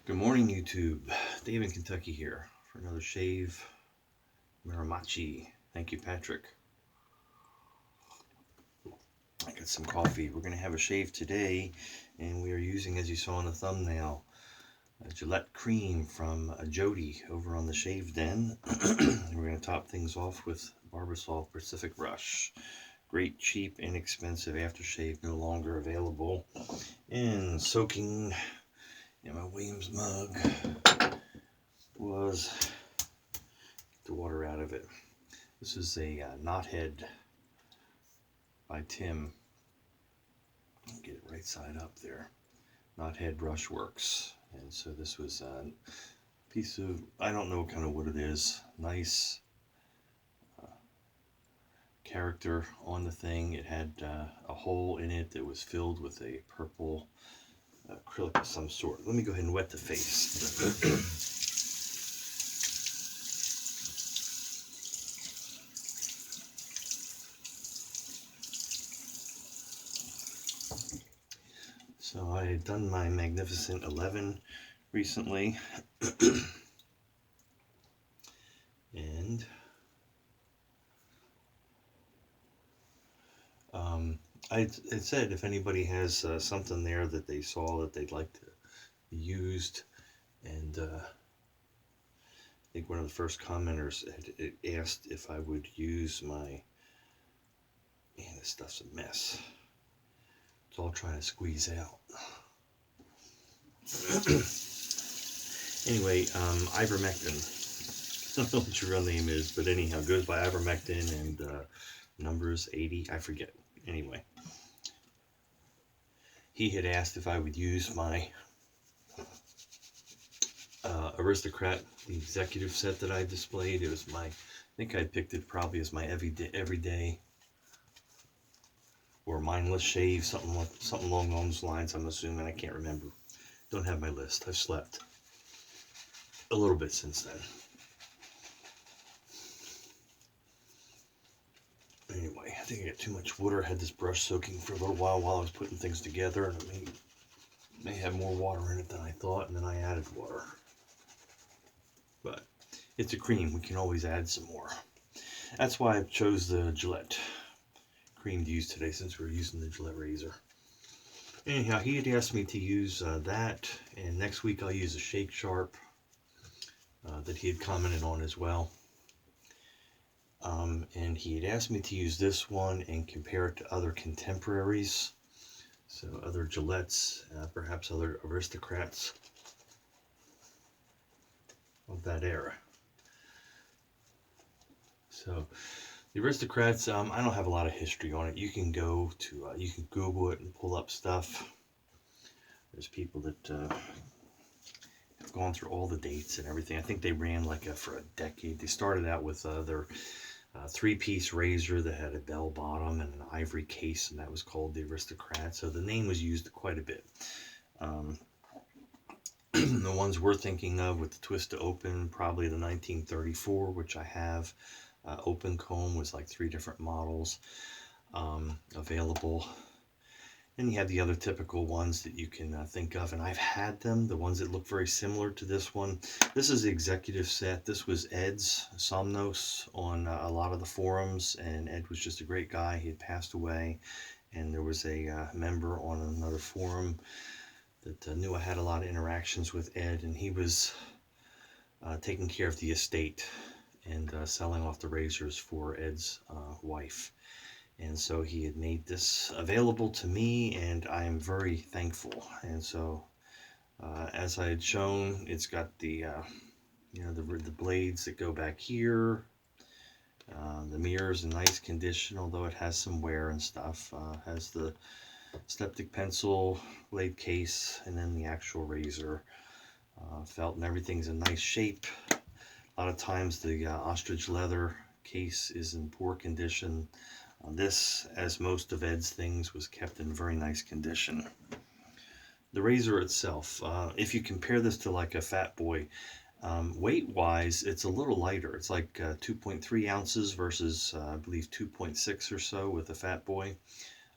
Good morning, YouTube. Dave in Kentucky here for another shave. Miramachi. Thank you, Patrick. I got some coffee. We're going to have a shave today, and we are using, as you saw in the thumbnail, a Gillette cream from Jody over on the Shave Den. We're going to top things off with Barbasol Pacific Rush. Great, cheap, inexpensive aftershave, no longer available. And soaking in my Williams mug was the water out of it. This is a Knothead by Tim. Get it right side up there. Knothead Brushworks. And so this was a piece of, I don't know what kind of wood it is. Nice character on the thing. It had a hole in it that was filled with a purple acrylic of some sort. Let me go ahead and wet the face. So I had done my Magnificent 11 recently, and I said if anybody has something there that they saw that they'd like to be used, and I think one of the first commenters had asked if I would use my, man, this stuff's a mess. It's all trying to squeeze out. Anyway, ivermectin. I don't know what your real name is, but anyhow, it goes by ivermectin and numbers 80, I forget. Anyway, he had asked if I would use my Aristocrat, the executive set that I displayed. It was my, I think I picked it probably as my everyday or mindless shave, something along those lines. I'm assuming. I can't remember. Don't have my list. I've slept a little bit since then. Anyway, I think I got too much water. I had this brush soaking for a little while I was putting things together, and it may have more water in it than I thought, and then I added water. But it's a cream. We can always add some more. That's why I chose the Gillette cream to use today, since we're using the Gillette razor. Anyhow, he had asked me to use that, and next week I'll use a Shake Sharp that he had commented on as well. And he had asked me to use this one and compare it to other contemporaries, so other Gillettes, perhaps other Aristocrats of that era. So the Aristocrats, I don't have a lot of history on it. You can go to, you can Google it and pull up stuff. There's people that have gone through all the dates and everything. I think they ran like for a decade. They started out with their three-piece razor that had a bell bottom and an ivory case, and that was called the Aristocrat. So the name was used quite a bit. The ones we're thinking of with the twist to open, probably the 1934, which I have. Open comb was like 3 different models available. And you have the other typical ones that you can think of, and I've had them, the ones that look very similar to this one. This is the executive set. This was Ed's Somnos on a lot of the forums, and Ed was just a great guy. He had passed away, and there was a member on another forum that knew I had a lot of interactions with Ed, and he was taking care of the estate and selling off the razors for Ed's wife. And so he had made this available to me, and I am very thankful. And so, as I had shown, it's got the, the blades that go back here. The mirror's in nice condition, although it has some wear and stuff. Has the styptic pencil blade case, and then the actual razor. Felt and everything's in nice shape. A lot of times the ostrich leather case is in poor condition. This, as most of Ed's things, was kept in very nice condition. The razor itself, if you compare this to like a Fat Boy, weight-wise, it's a little lighter. It's like 2.3 ounces versus, I believe, 2.6 or so with a Fat Boy.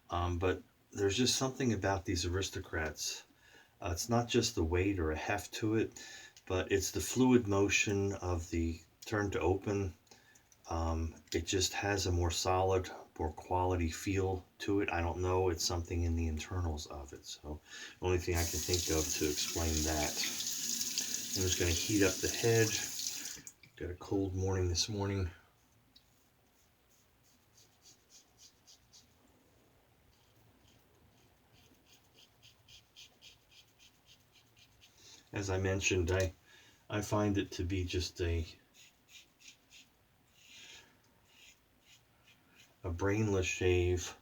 But there's just something about these Aristocrats It's not just the weight or a heft to it, but it's the fluid motion of the turn to open. It just has a more solid, more quality feel to it. I don't know, it's something in the internals of it. So the only thing I can think of to explain that. I'm just going to heat up the head. Got a cold morning this morning. As I mentioned, I find it to be just a brainless shave.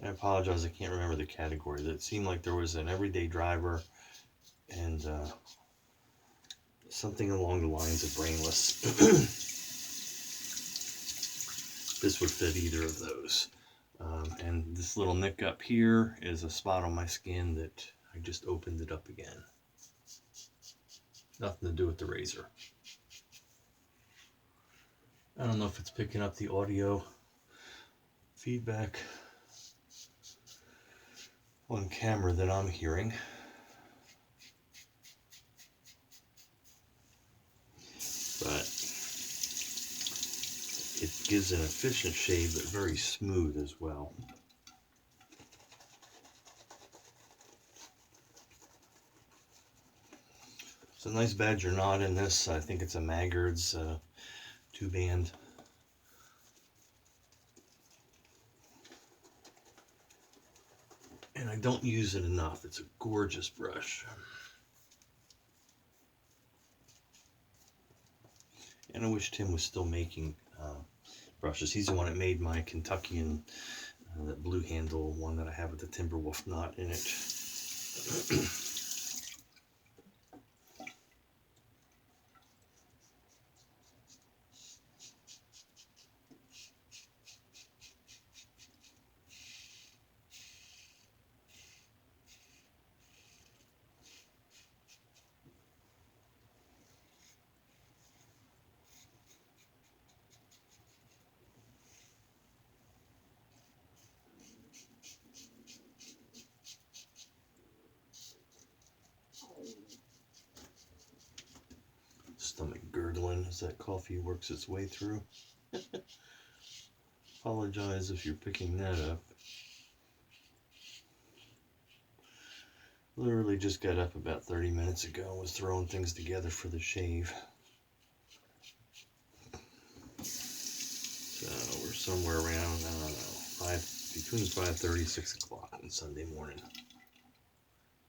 I apologize, I can't remember the category. It seemed like there was an everyday driver and something along the lines of brainless. This would fit either of those. And this little nick up here is a spot on my skin that I just opened it up again. Nothing to do with the razor. I don't know if it's picking up the audio feedback on camera that I'm hearing. But it gives an efficient shave, but very smooth as well. It's a nice badger knot in this. I think it's a Maggards 2-band. And I don't use it enough. It's a gorgeous brush. And I wish Tim was still making brushes. He's the one that made my Kentuckian, that blue handle one that I have with the Timberwolf knot in it. Stomach gurgling as that coffee works its way through. Apologize if you're picking that up. Literally just got up about 30 minutes ago and was throwing things together for the shave. So we're somewhere around, I don't know, between 5:30 and 6 o'clock on Sunday morning.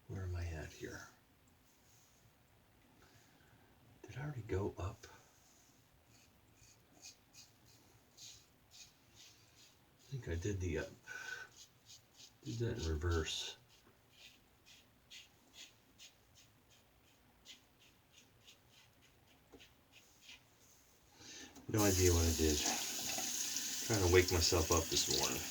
Where am I at here? Did I already go up? I think I did the up. Did that in reverse. No idea what I did. Trying to wake myself up this morning.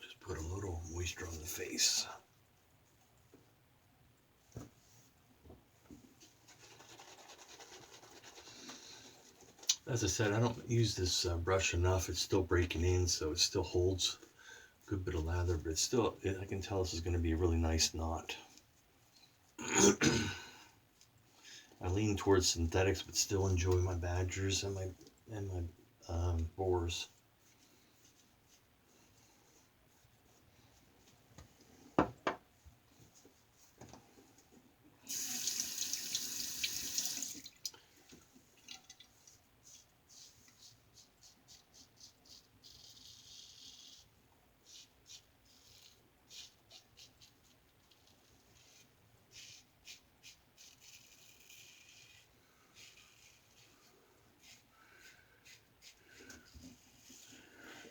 Just put a little moisture on the face. As I said, I don't use this brush enough. It's still breaking in, so it still holds a good bit of lather, but it's still, I can tell this is going to be a really nice knot. I lean towards synthetics, but still enjoy my badgers and my boars.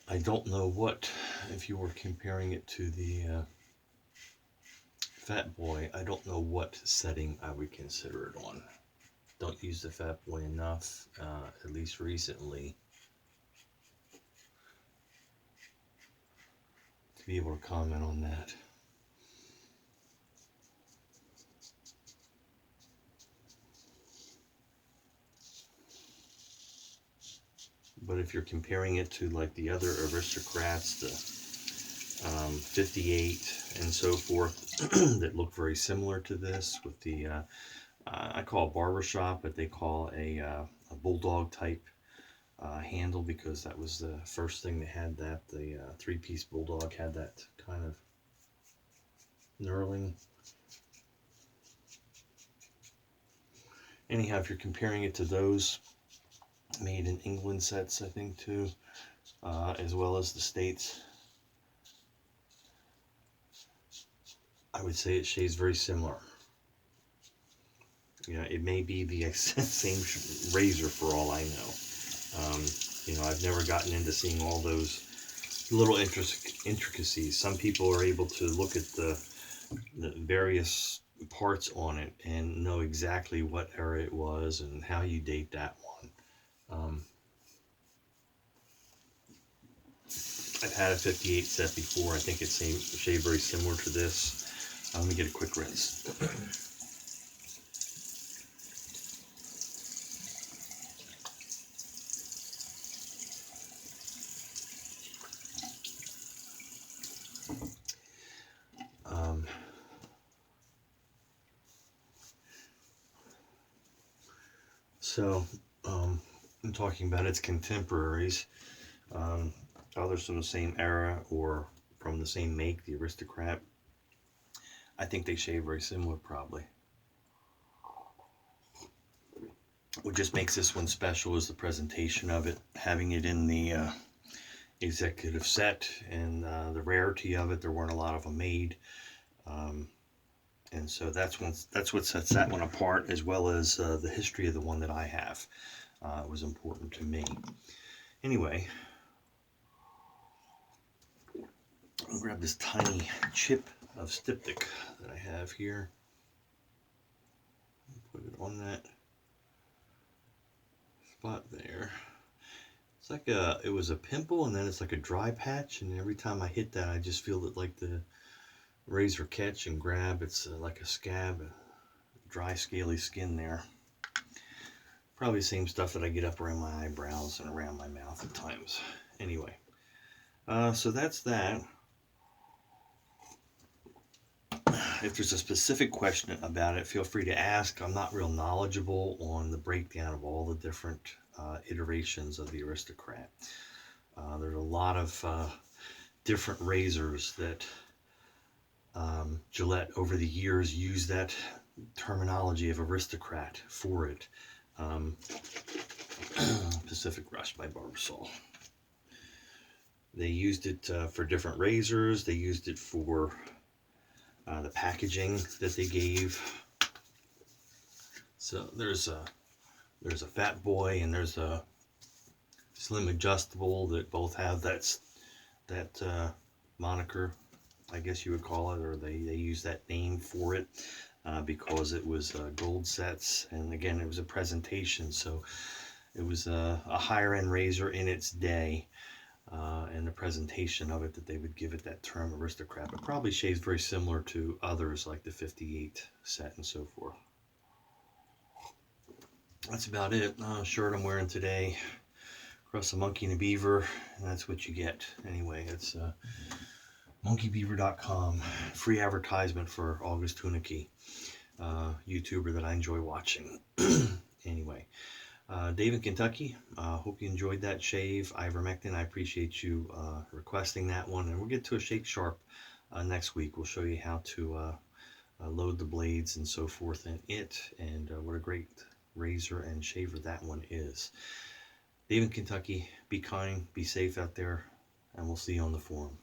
I don't know what, if you were comparing it to the Fat Boy, I don't know what setting I would consider it on. Don't use the Fat Boy enough, at least recently, to be able to comment on that. But if you're comparing it to like the other Aristocrats, the 58 and so forth, that look very similar to this with the, I call it barbershop, but they call a bulldog type handle, because that was the first thing that had that. The three-piece bulldog had that kind of knurling. Anyhow, if you're comparing it to those made in England sets, I think too, as well as the States, I would say it shaves very similar. It may be the same razor for all I know. I've never gotten into seeing all those little intricacies. Some people are able to look at the various parts on it and know exactly what era it was and how you date that one. I've had a 58 set before. I think it's shaved very similar to this. Let me get a quick rinse. I'm talking about its contemporaries, others from the same era or from the same make, the Aristocrat. I think they shave very similar, probably. What just makes this one special is the presentation of it, having it in the executive set, and the rarity of it. There weren't a lot of them made. And so that's what sets that one apart, as well as the history of the one that I have. Was important to me. Anyway, I'll grab this tiny chip of styptic that I have here. Put it on that spot there. It's like it was a pimple, and then it's like a dry patch, and every time I hit that, I just feel it like the razor catch and grab. It's like a scab, dry scaly skin there. Probably the same stuff that I get up around my eyebrows and around my mouth at times. Anyway, so that's that. If there's a specific question about it, feel free to ask. I'm not real knowledgeable on the breakdown of all the different iterations of the Aristocrat. There's a lot of different razors that Gillette over the years used that terminology of Aristocrat for it. Pacific Rush by Barbasol. They used it for different razors. They used it for the packaging that they gave. So there's a Fat Boy and there's a Slim Adjustable that both have that moniker, I guess you would call it, or they use that name for it. Because it was gold sets, and again, it was a presentation, so it was a higher end razor in its day, and the presentation of it that they would give it that term Aristocrat. But probably shaves very similar to others like the 58 set and so forth. That's about it. Shirt I'm wearing today, Cross a Monkey and a Beaver, and that's what you get. Anyway, it's monkeybeaver.com. Free advertisement for August Tunicki, YouTuber that I enjoy watching. Anyway, Dave in Kentucky, hope you enjoyed that shave. Ivermectin, I appreciate you requesting that one. And we'll get to a Shake Sharp next week. We'll show you how to load the blades and so forth in it, and what a great razor and shaver that one is. Dave in Kentucky, be kind, be safe out there, and we'll see you on the forum.